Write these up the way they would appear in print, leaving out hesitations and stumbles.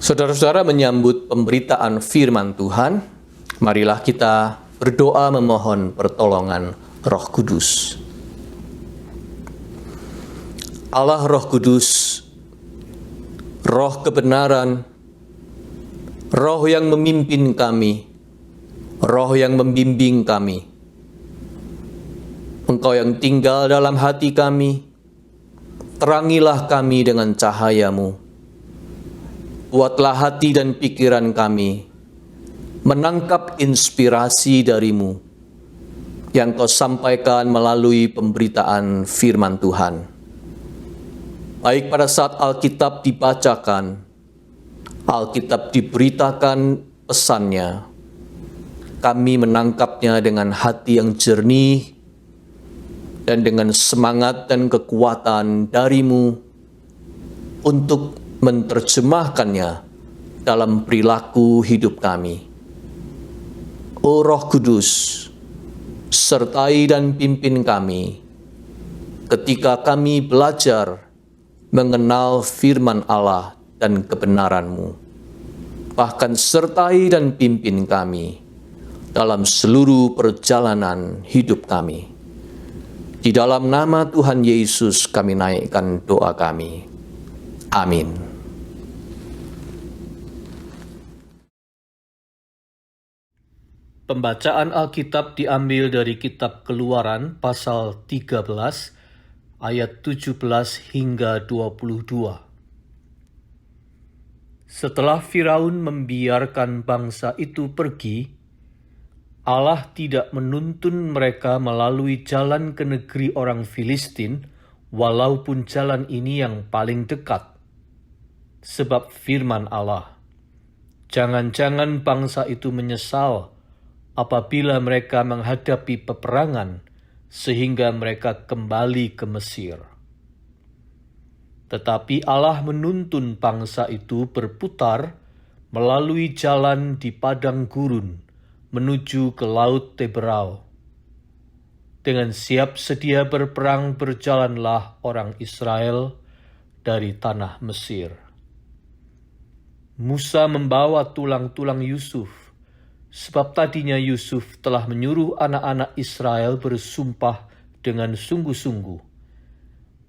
Saudara-saudara, menyambut pemberitaan firman Tuhan, marilah kita berdoa memohon pertolongan Roh Kudus. Allah Roh Kudus, Roh kebenaran, Roh yang memimpin kami, Roh yang membimbing kami. Engkau yang tinggal dalam hati kami, terangilah kami dengan cahaya-Mu. Buatlah hati dan pikiran kami menangkap inspirasi dari-Mu yang Kau sampaikan melalui pemberitaan firman Tuhan. Baik pada saat Alkitab dibacakan, Alkitab diberitakan pesannya, kami menangkapnya dengan hati yang jernih dan dengan semangat dan kekuatan dari-Mu untuk menerjemahkannya dalam perilaku hidup kami. O Roh Kudus, sertai dan pimpin kami ketika kami belajar mengenal firman Allah dan kebenaran-Mu. Bahkan sertai dan pimpin kami dalam seluruh perjalanan hidup kami. Di dalam nama Tuhan Yesus kami naikkan doa kami. Amin. Pembacaan Alkitab diambil dari kitab Keluaran pasal 13 ayat 17 hingga 22. Setelah Firaun membiarkan bangsa itu pergi, Allah tidak menuntun mereka melalui jalan ke negeri orang Filistin, walaupun jalan ini yang paling dekat. Sebab firman Allah, jangan-jangan bangsa itu menyesal apabila mereka menghadapi peperangan, sehingga mereka kembali ke Mesir. Tetapi Allah menuntun bangsa itu berputar melalui jalan di padang gurun menuju ke Laut Teberau. Dengan siap sedia berperang berjalanlah orang Israel dari tanah Mesir. Musa membawa tulang-tulang Yusuf, sebab tadinya Yusuf telah menyuruh anak-anak Israel bersumpah dengan sungguh-sungguh,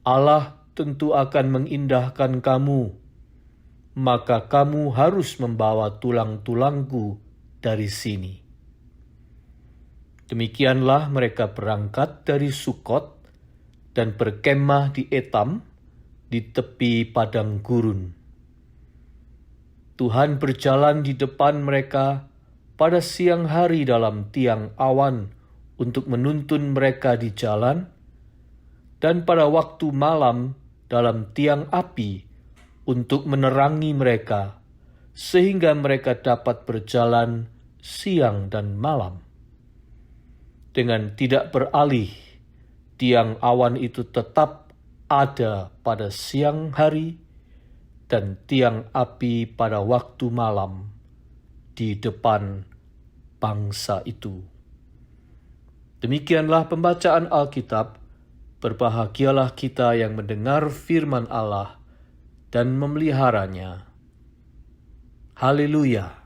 Allah tentu akan mengindahkan kamu, maka kamu harus membawa tulang-tulangku dari sini. Demikianlah mereka berangkat dari Sukot dan berkemah di Etam, di tepi padang gurun. Tuhan berjalan di depan mereka pada siang hari dalam tiang awan untuk menuntun mereka di jalan, dan pada waktu malam dalam tiang api untuk menerangi mereka, sehingga mereka dapat berjalan siang dan malam. Dengan tidak beralih, tiang awan itu tetap ada pada siang hari, dan tiang api pada waktu malam di depan bangsa itu. Demikianlah pembacaan Alkitab. Berbahagialah kita yang mendengar firman Allah dan memeliharanya. Haleluya.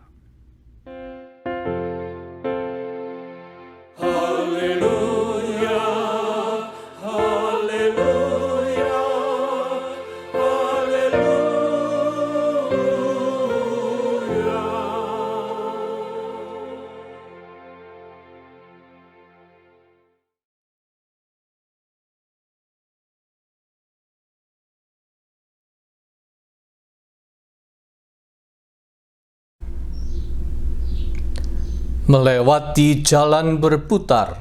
Melewati jalan berputar.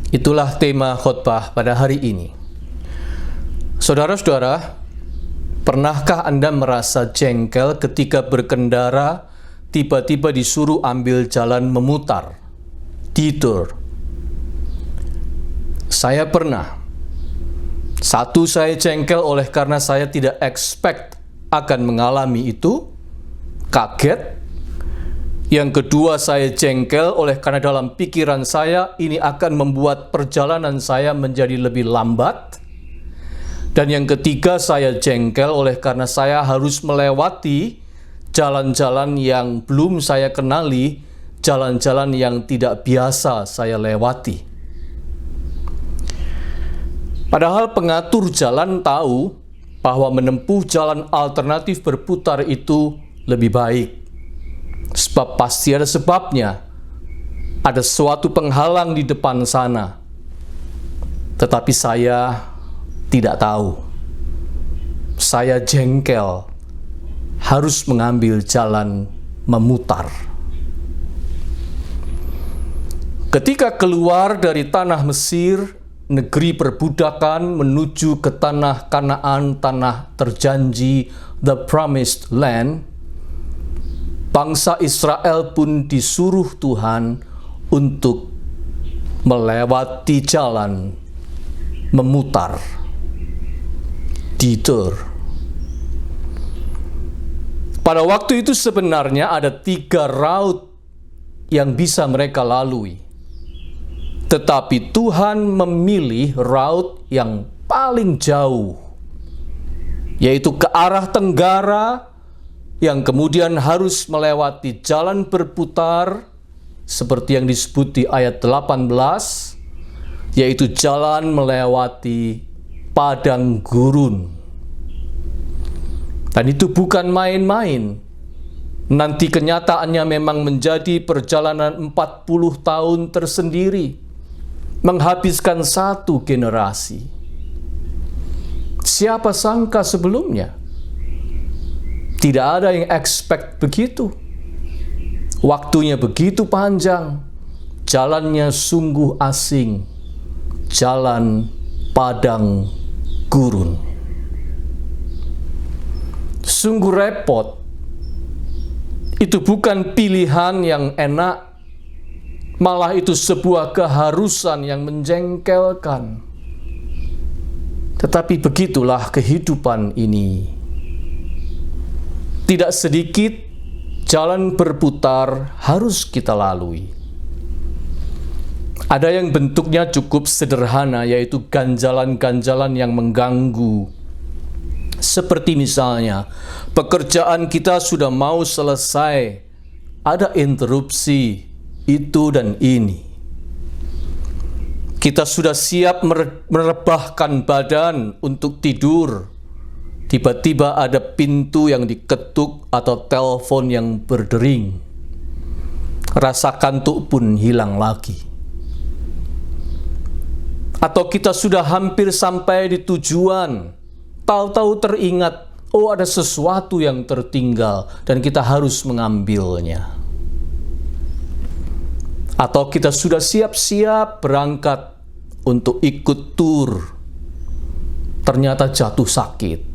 Itulah tema khotbah pada hari ini. Saudara-saudara, pernahkah Anda merasa jengkel ketika berkendara tiba-tiba disuruh ambil jalan memutar, detour? Saya pernah. Satu, saya jengkel oleh karena saya tidak expect akan mengalami itu, kaget. Yang kedua, saya jengkel oleh karena dalam pikiran saya ini akan membuat perjalanan saya menjadi lebih lambat. Dan yang ketiga, saya jengkel oleh karena saya harus melewati jalan-jalan yang belum saya kenali, jalan-jalan yang tidak biasa saya lewati. Padahal pengatur jalan tahu bahwa menempuh jalan alternatif berputar itu lebih baik. Sebab pasti ada sebabnya. Ada suatu penghalang di depan sana. Tetapi saya tidak tahu. Saya jengkel, harus mengambil jalan memutar. Ketika keluar dari tanah Mesir, negeri perbudakan, menuju ke tanah Kanaan, tanah terjanji, the promised land, bangsa Israel pun disuruh Tuhan untuk melewati jalan memutar, detour. Pada waktu itu sebenarnya ada 3 raut yang bisa mereka lalui. Tetapi Tuhan memilih raut yang paling jauh, yaitu ke arah tenggara, yang kemudian harus melewati jalan berputar, seperti yang disebut di ayat 18, yaitu jalan melewati padang gurun. Dan itu bukan main-main. Nanti kenyataannya memang menjadi perjalanan 40 tahun tersendiri, menghabiskan 1 generasi. Siapa sangka sebelumnya? Tidak ada yang expect begitu. Waktunya begitu panjang, jalannya sungguh asing, jalan padang gurun. Sungguh repot. Itu bukan pilihan yang enak, malah itu sebuah keharusan yang menjengkelkan. Tetapi begitulah kehidupan ini. Tidak sedikit jalan berputar harus kita lalui. Ada yang bentuknya cukup sederhana, yaitu ganjalan-ganjalan yang mengganggu. Seperti misalnya, pekerjaan kita sudah mau selesai, ada interupsi itu dan ini. Kita sudah siap merebahkan badan untuk tidur. Tiba-tiba ada pintu yang diketuk atau telepon yang berdering. Rasa kantuk pun hilang lagi. Atau kita sudah hampir sampai di tujuan, tahu-tahu teringat, oh ada sesuatu yang tertinggal dan kita harus mengambilnya. Atau kita sudah siap-siap berangkat untuk ikut tur, ternyata jatuh sakit.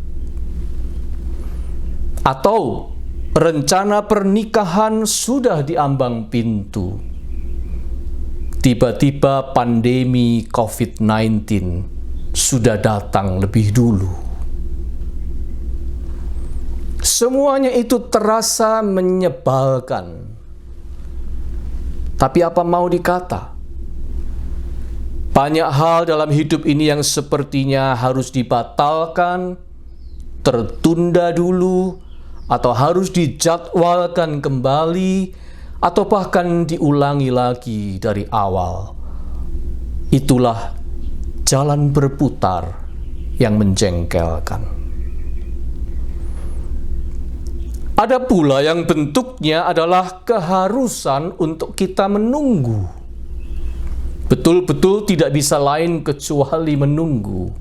Atau rencana pernikahan sudah di ambang pintu, tiba-tiba pandemi COVID-19 sudah datang lebih dulu. Semuanya itu terasa menyebalkan. Tapi apa mau dikata? Banyak hal dalam hidup ini yang sepertinya harus dibatalkan, tertunda dulu, atau harus dijadwalkan kembali, atau bahkan diulangi lagi dari awal. Itulah jalan berputar yang menjengkelkan. Ada pula yang bentuknya adalah keharusan untuk kita menunggu. Betul-betul tidak bisa lain kecuali menunggu.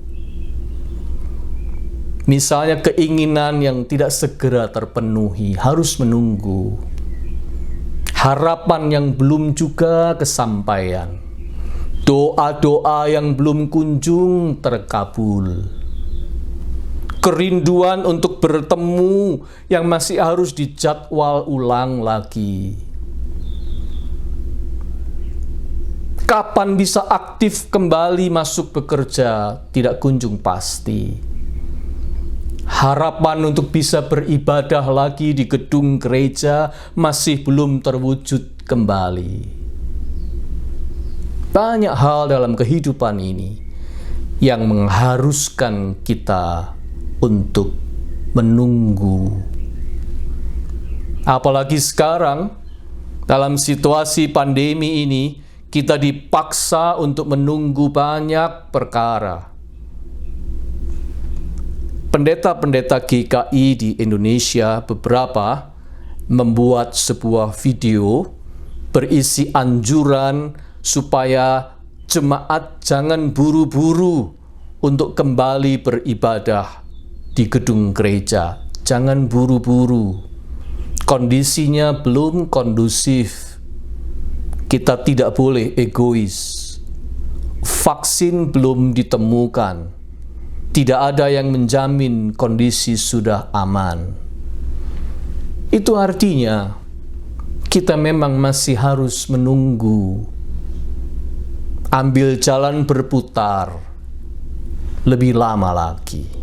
Misalnya keinginan yang tidak segera terpenuhi, harus menunggu. Harapan yang belum juga kesampaian. Doa-doa yang belum kunjung terkabul. Kerinduan untuk bertemu yang masih harus dijadwal ulang lagi. Kapan bisa aktif kembali masuk bekerja tidak kunjung pasti. Harapan untuk bisa beribadah lagi di gedung gereja masih belum terwujud kembali. Banyak hal dalam kehidupan ini yang mengharuskan kita untuk menunggu. Apalagi sekarang, dalam situasi pandemi ini, kita dipaksa untuk menunggu banyak perkara. Pendeta-pendeta GKI di Indonesia beberapa membuat sebuah video berisi anjuran supaya jemaat jangan buru-buru untuk kembali beribadah di gedung gereja. Jangan buru-buru. Kondisinya belum kondusif. Kita tidak boleh egois. Vaksin belum ditemukan. Tidak ada yang menjamin kondisi sudah aman. Itu artinya kita memang masih harus menunggu. Ambil jalan berputar lebih lama lagi.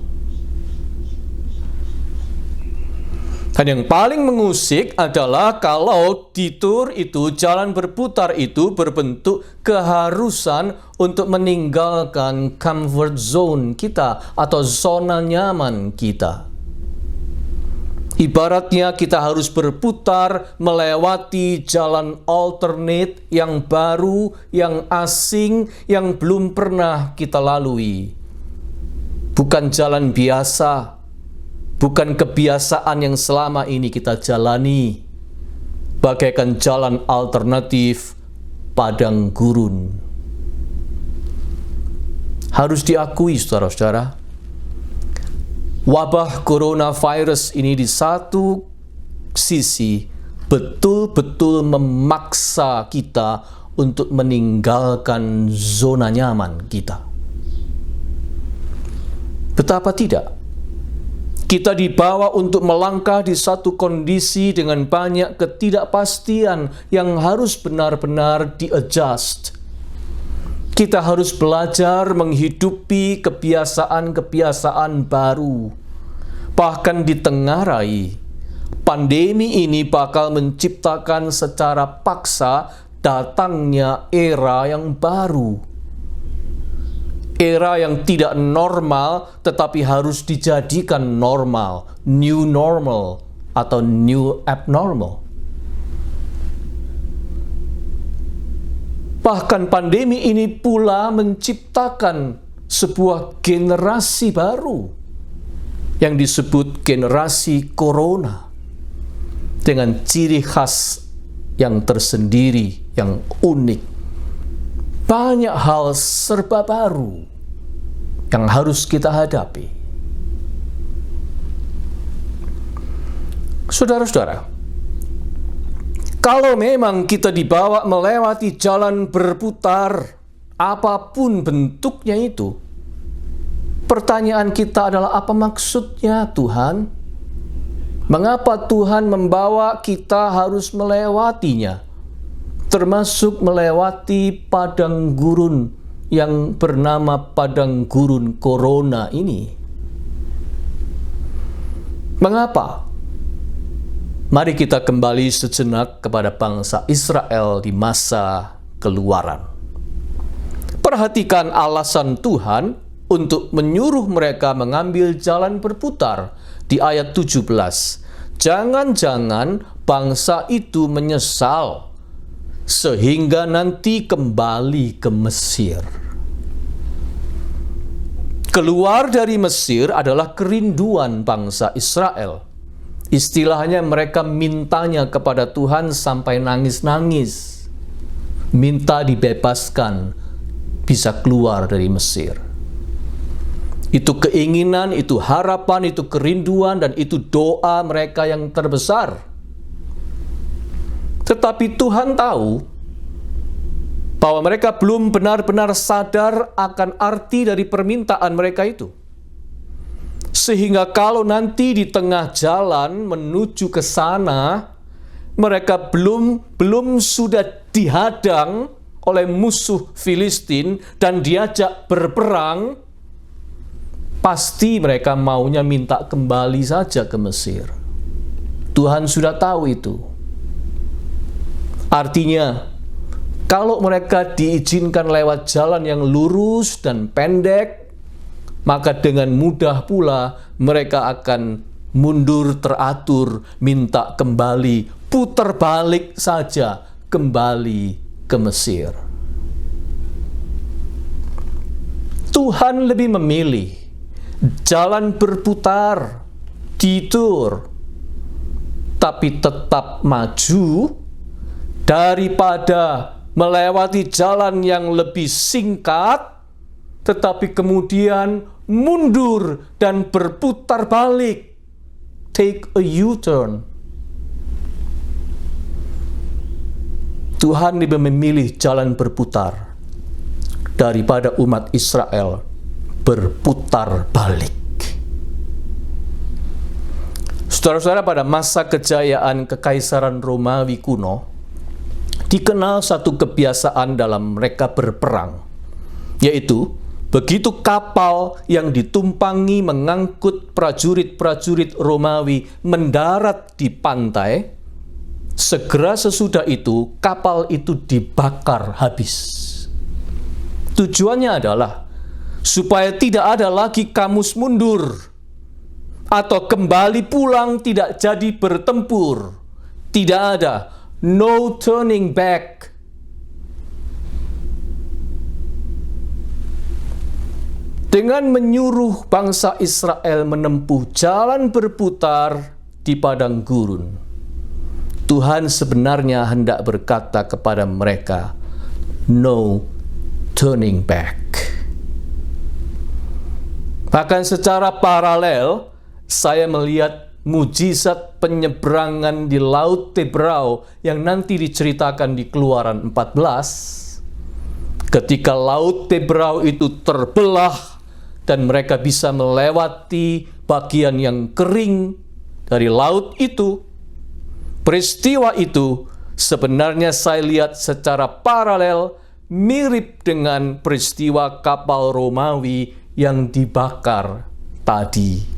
Dan yang paling mengusik adalah kalau di tour itu, jalan berputar itu berbentuk keharusan untuk meninggalkan comfort zone kita atau zona nyaman kita. Ibaratnya kita harus berputar melewati jalan alternate yang baru, yang asing, yang belum pernah kita lalui. Bukan jalan biasa. Bukan kebiasaan yang selama ini kita jalani, bagaikan jalan alternatif padang gurun. Harus diakui, saudara-saudara, wabah coronavirus ini di satu sisi betul-betul memaksa kita untuk meninggalkan zona nyaman kita. Betapa tidak? Kita dibawa untuk melangkah di satu kondisi dengan banyak ketidakpastian yang harus benar-benar di-adjust. Kita harus belajar menghidupi kebiasaan-kebiasaan baru. Bahkan ditengarai, pandemi ini bakal menciptakan secara paksa datangnya era yang baru. Era yang tidak normal tetapi harus dijadikan normal, new normal atau new abnormal. Bahkan pandemi ini pula menciptakan sebuah generasi baru yang disebut generasi corona dengan ciri khas yang tersendiri, yang unik. Banyak hal serba baru yang harus kita hadapi. Saudara-saudara, kalau memang kita dibawa melewati jalan berputar, apapun bentuknya itu, pertanyaan kita adalah apa maksudnya Tuhan? Mengapa Tuhan membawa kita harus melewatinya? Termasuk melewati padang gurun yang bernama padang gurun corona ini. Mengapa? Mari kita kembali sejenak kepada bangsa Israel di masa keluaran. Perhatikan alasan Tuhan untuk menyuruh mereka mengambil jalan berputar di ayat 17. Jangan-jangan bangsa itu menyesal sehingga nanti kembali ke Mesir. Keluar dari Mesir adalah kerinduan bangsa Israel. Istilahnya mereka mintanya kepada Tuhan sampai nangis-nangis. Minta dibebaskan, bisa keluar dari Mesir. Itu keinginan, itu harapan, itu kerinduan, dan itu doa mereka yang terbesar. Tetapi Tuhan tahu bahwa mereka belum benar-benar sadar akan arti dari permintaan mereka itu. Sehingga kalau nanti di tengah jalan menuju ke sana, mereka belum sudah dihadang oleh musuh Filistin dan diajak berperang, pasti mereka maunya minta kembali saja ke Mesir. Tuhan sudah tahu itu. Artinya, kalau mereka diizinkan lewat jalan yang lurus dan pendek, maka dengan mudah pula mereka akan mundur teratur, minta kembali, putar balik saja kembali ke Mesir. Tuhan lebih memilih jalan berputar, detour, tapi tetap maju daripada melewati jalan yang lebih singkat, tetapi kemudian mundur dan berputar balik. Take a U-turn. Tuhan lebih memilih jalan berputar daripada umat Israel berputar balik. Saudara-saudara, pada masa kejayaan Kekaisaran Romawi kuno, dikenal satu kebiasaan dalam mereka berperang, yaitu begitu kapal yang ditumpangi mengangkut prajurit-prajurit Romawi mendarat di pantai, segera sesudah itu kapal itu dibakar habis. Tujuannya adalah supaya tidak ada lagi kamus mundur atau kembali pulang tidak jadi bertempur. Tidak ada, no turning back. Dengan menyuruh bangsa Israel menempuh jalan berputar di padang gurun, Tuhan sebenarnya hendak berkata kepada mereka, no turning back. Bahkan secara paralel, saya melihat mujizat penyeberangan di Laut Tebrau yang nanti diceritakan di Keluaran 14. Ketika Laut Tebrau itu terbelah dan mereka bisa melewati bagian yang kering dari laut itu, peristiwa itu sebenarnya saya lihat secara paralel mirip dengan peristiwa kapal Romawi yang dibakar tadi.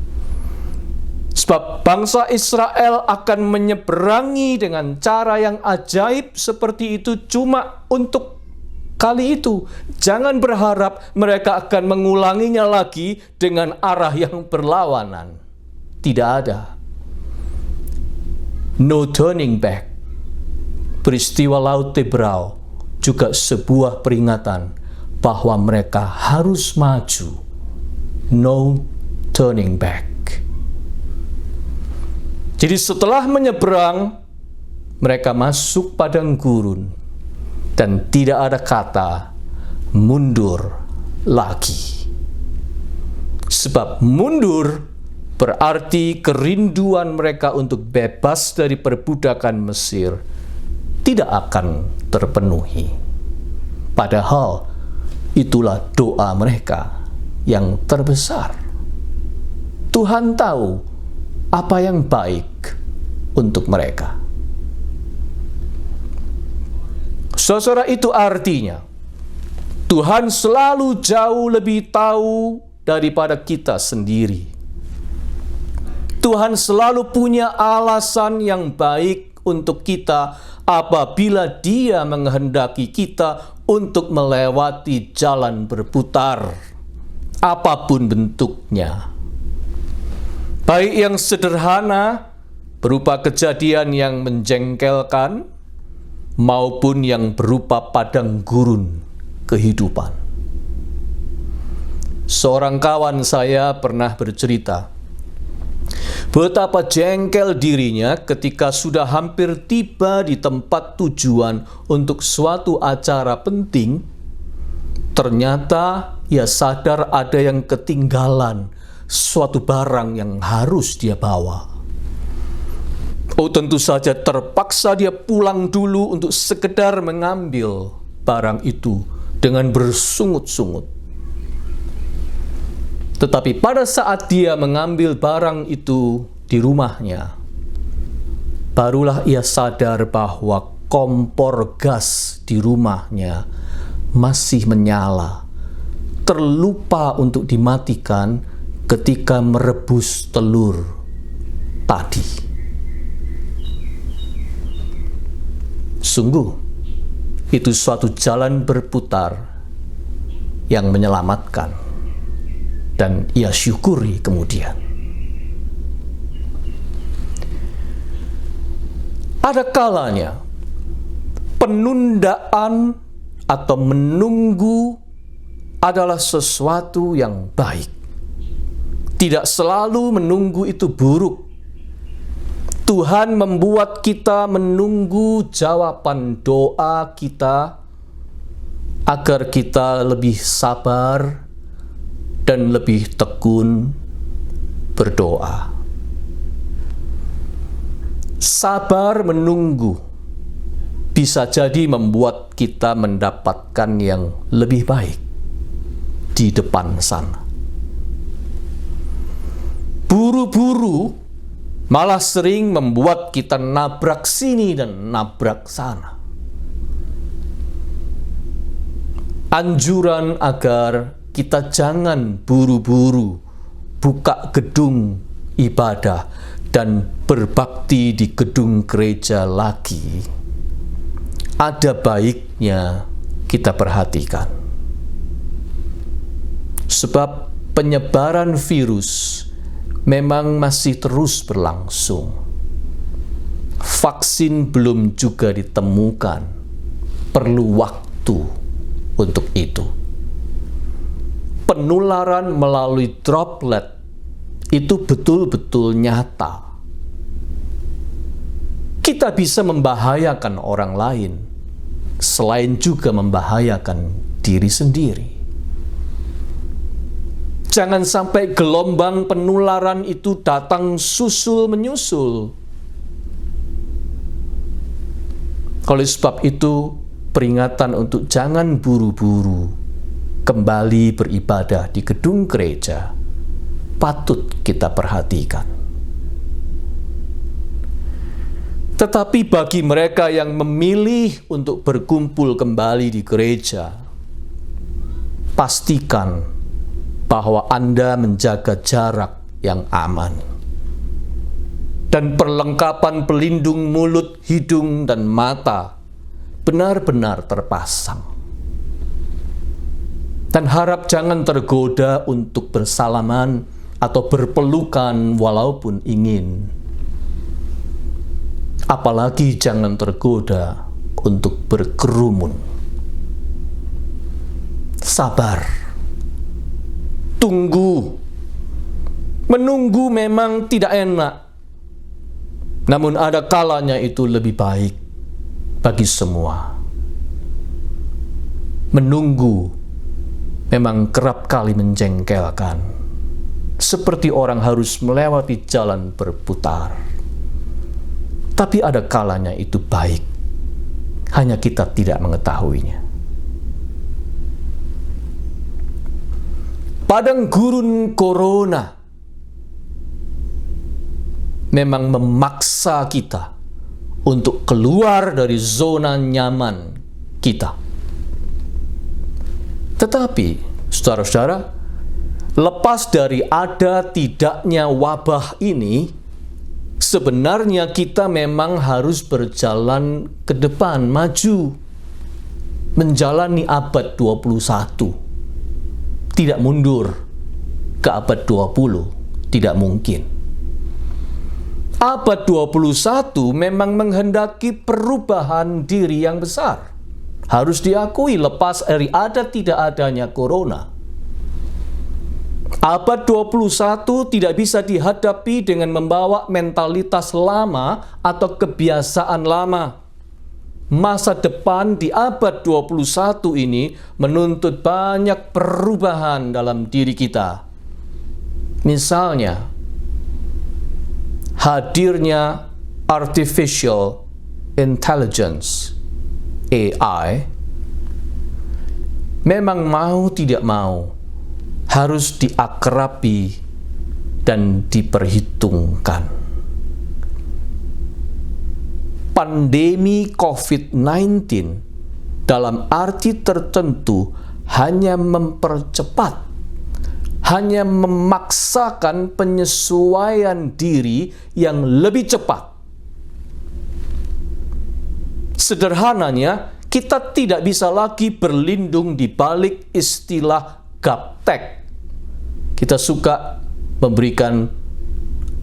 Sebab bangsa Israel akan menyeberangi dengan cara yang ajaib seperti itu cuma untuk kali itu. Jangan berharap mereka akan mengulanginya lagi dengan arah yang berlawanan. Tidak ada. No turning back. Peristiwa Laut Tebrau juga sebuah peringatan bahwa mereka harus maju. No turning back. Jadi setelah menyeberang, mereka masuk padang gurun dan tidak ada kata mundur lagi. Sebab mundur berarti kerinduan mereka untuk bebas dari perbudakan Mesir tidak akan terpenuhi. Padahal itulah doa mereka yang terbesar. Tuhan tahu apa yang baik untuk mereka. Saudara, itu artinya Tuhan selalu jauh lebih tahu daripada kita sendiri. Tuhan selalu punya alasan yang baik untuk kita apabila Dia menghendaki kita untuk melewati jalan berputar, apapun bentuknya. Baik yang sederhana berupa kejadian yang menjengkelkan maupun yang berupa padang gurun kehidupan. Seorang kawan saya pernah bercerita betapa jengkel dirinya ketika sudah hampir tiba di tempat tujuan untuk suatu acara penting. Ternyata ia sadar ada yang ketinggalan, suatu barang yang harus dia bawa. Oh, tentu saja terpaksa dia pulang dulu untuk sekedar mengambil barang itu dengan bersungut-sungut. Tetapi pada saat dia mengambil barang itu di rumahnya, barulah ia sadar bahwa kompor gas di rumahnya masih menyala, terlupa untuk dimatikan ketika merebus telur tadi. Sungguh, itu suatu jalan berputar yang menyelamatkan, dan ia syukuri kemudian. Ada kalanya penundaan atau menunggu adalah sesuatu yang baik. Tidak selalu menunggu itu buruk. Tuhan membuat kita menunggu jawaban doa kita agar kita lebih sabar dan lebih tekun berdoa. Sabar menunggu bisa jadi membuat kita mendapatkan yang lebih baik di depan sana. Buru-buru malah sering membuat kita nabrak sini dan nabrak sana. Anjuran agar kita jangan buru-buru buka gedung ibadah dan berbakti di gedung gereja lagi, ada baiknya kita perhatikan. Sebab penyebaran virus memang masih terus berlangsung. Vaksin belum juga ditemukan. Perlu waktu untuk itu. Penularan melalui droplet itu betul-betul nyata. Kita bisa membahayakan orang lain, selain juga membahayakan diri sendiri. Jangan sampai gelombang penularan itu datang susul-menyusul. Oleh sebab itu, peringatan untuk jangan buru-buru kembali beribadah di gedung gereja patut kita perhatikan. Tetapi bagi mereka yang memilih untuk berkumpul kembali di gereja, pastikan bahwa Anda menjaga jarak yang aman. Dan perlengkapan pelindung mulut, hidung, dan mata benar-benar terpasang. Dan harap jangan tergoda untuk bersalaman atau berpelukan walaupun ingin. Apalagi jangan tergoda untuk berkerumun. Sabar. Tunggu. Menunggu memang tidak enak. Namun ada kalanya itu lebih baik bagi semua. Menunggu memang kerap kali menjengkelkan. Seperti orang harus melewati jalan berputar. Tapi ada kalanya itu baik. Hanya kita tidak mengetahuinya. Padang gurun corona memang memaksa kita untuk keluar dari zona nyaman kita. Tetapi, saudara-saudara, lepas dari ada tidaknya wabah ini, sebenarnya kita memang harus berjalan ke depan, maju, menjalani abad 21. Tidak mundur ke abad 20, tidak mungkin. Abad 21 memang menghendaki perubahan diri yang besar. Harus diakui lepas dari ada tidak adanya corona. Abad 21 tidak bisa dihadapi dengan membawa mentalitas lama atau kebiasaan lama. Masa depan di abad 21 ini menuntut banyak perubahan dalam diri kita. Misalnya, hadirnya artificial intelligence, AI, memang mau tidak mau harus diakrabi dan diperhitungkan. Pandemi COVID-19 dalam arti tertentu hanya mempercepat, hanya memaksakan penyesuaian diri yang lebih cepat. Sederhananya, kita tidak bisa lagi berlindung di balik istilah gaptek. Kita suka memberikan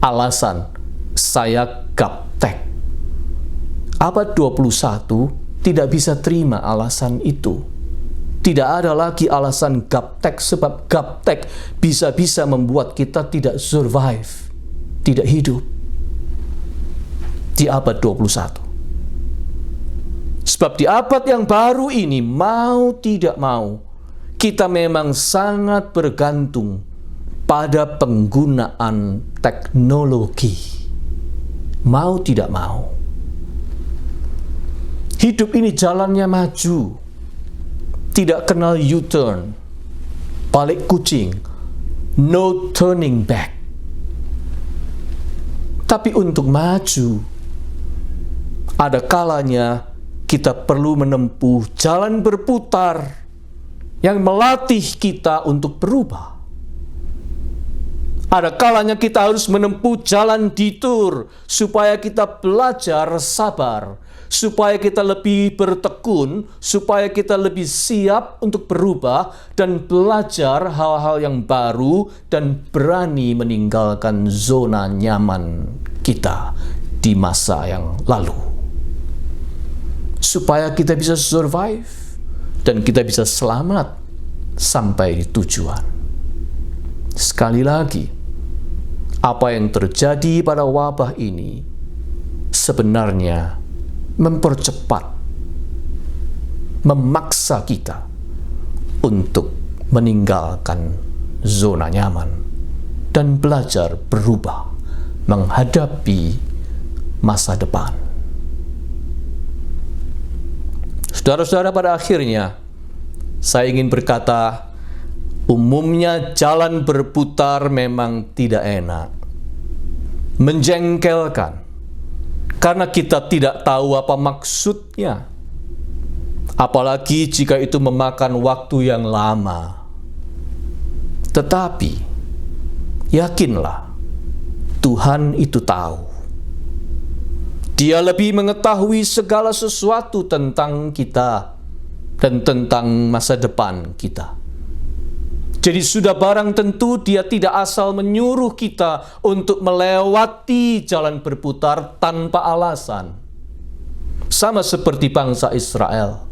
alasan, saya gaptek. Abad 21 tidak bisa terima alasan itu. Tidak ada lagi alasan gaptek, sebab gaptek bisa-bisa membuat kita tidak survive, tidak hidup di abad 21. Sebab di abad yang baru ini, mau tidak mau, kita memang sangat bergantung pada penggunaan teknologi. Mau tidak mau. Hidup ini jalannya maju. Tidak kenal U-turn, balik kucing, no turning back. Tapi untuk maju, ada kalanya kita perlu menempuh jalan berputar yang melatih kita untuk berubah. Ada kalanya kita harus menempuh jalan detour supaya kita belajar sabar, supaya kita lebih bertekun, supaya kita lebih siap untuk berubah dan belajar hal-hal yang baru dan berani meninggalkan zona nyaman kita di masa yang lalu. Supaya kita bisa survive dan kita bisa selamat sampai di tujuan. Sekali lagi, apa yang terjadi pada wabah ini sebenarnya mempercepat, memaksa kita untuk meninggalkan zona nyaman dan belajar berubah menghadapi masa depan. Saudara-saudara, pada akhirnya saya ingin berkata, umumnya jalan berputar memang tidak enak, menjengkelkan, karena kita tidak tahu apa maksudnya. Apalagi jika itu memakan waktu yang lama. Tetapi, yakinlah, Tuhan itu tahu. Dia lebih mengetahui segala sesuatu tentang kita dan tentang masa depan kita. Jadi sudah barang tentu Dia tidak asal menyuruh kita untuk melewati jalan berputar tanpa alasan. Sama seperti bangsa Israel,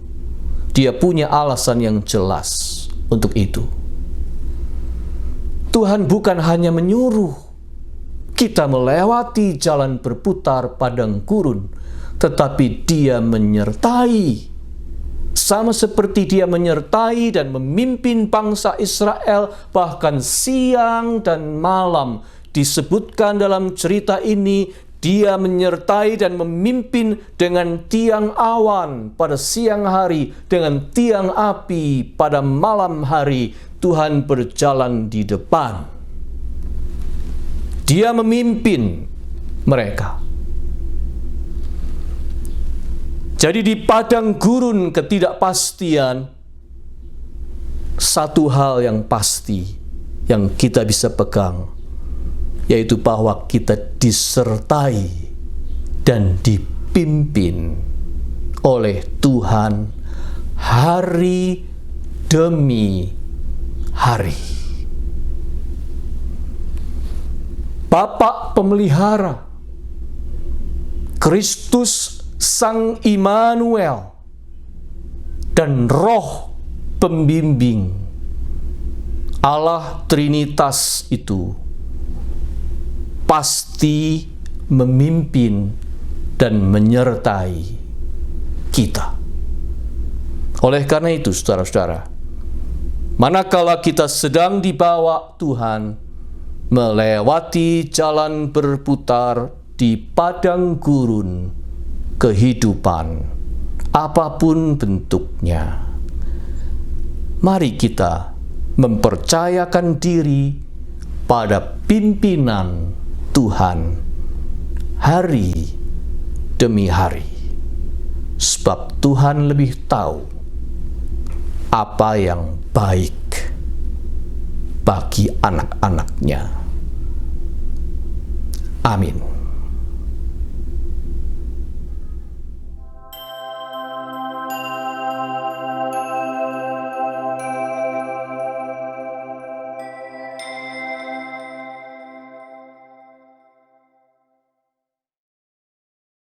Dia punya alasan yang jelas untuk itu. Tuhan bukan hanya menyuruh kita melewati jalan berputar padang gurun, tetapi Dia menyertai. Sama seperti Dia menyertai dan memimpin bangsa Israel bahkan siang dan malam. Disebutkan dalam cerita ini, Dia menyertai dan memimpin dengan tiang awan pada siang hari, dengan tiang api pada malam hari. Tuhan berjalan di depan. Dia memimpin mereka. Jadi di padang gurun ketidakpastian, satu hal yang pasti yang kita bisa pegang, yaitu bahwa kita disertai dan dipimpin oleh Tuhan hari demi hari. Bapa pemelihara, Kristus Sang Immanuel, dan Roh Pembimbing, Allah Trinitas itu pasti memimpin dan menyertai kita. Oleh karena itu, saudara-saudara, manakala kita sedang dibawa Tuhan melewati jalan berputar di padang gurun kehidupan, apapun bentuknya, mari kita mempercayakan diri pada pimpinan Tuhan hari demi hari, sebab Tuhan lebih tahu apa yang baik bagi anak-anaknya. Amin.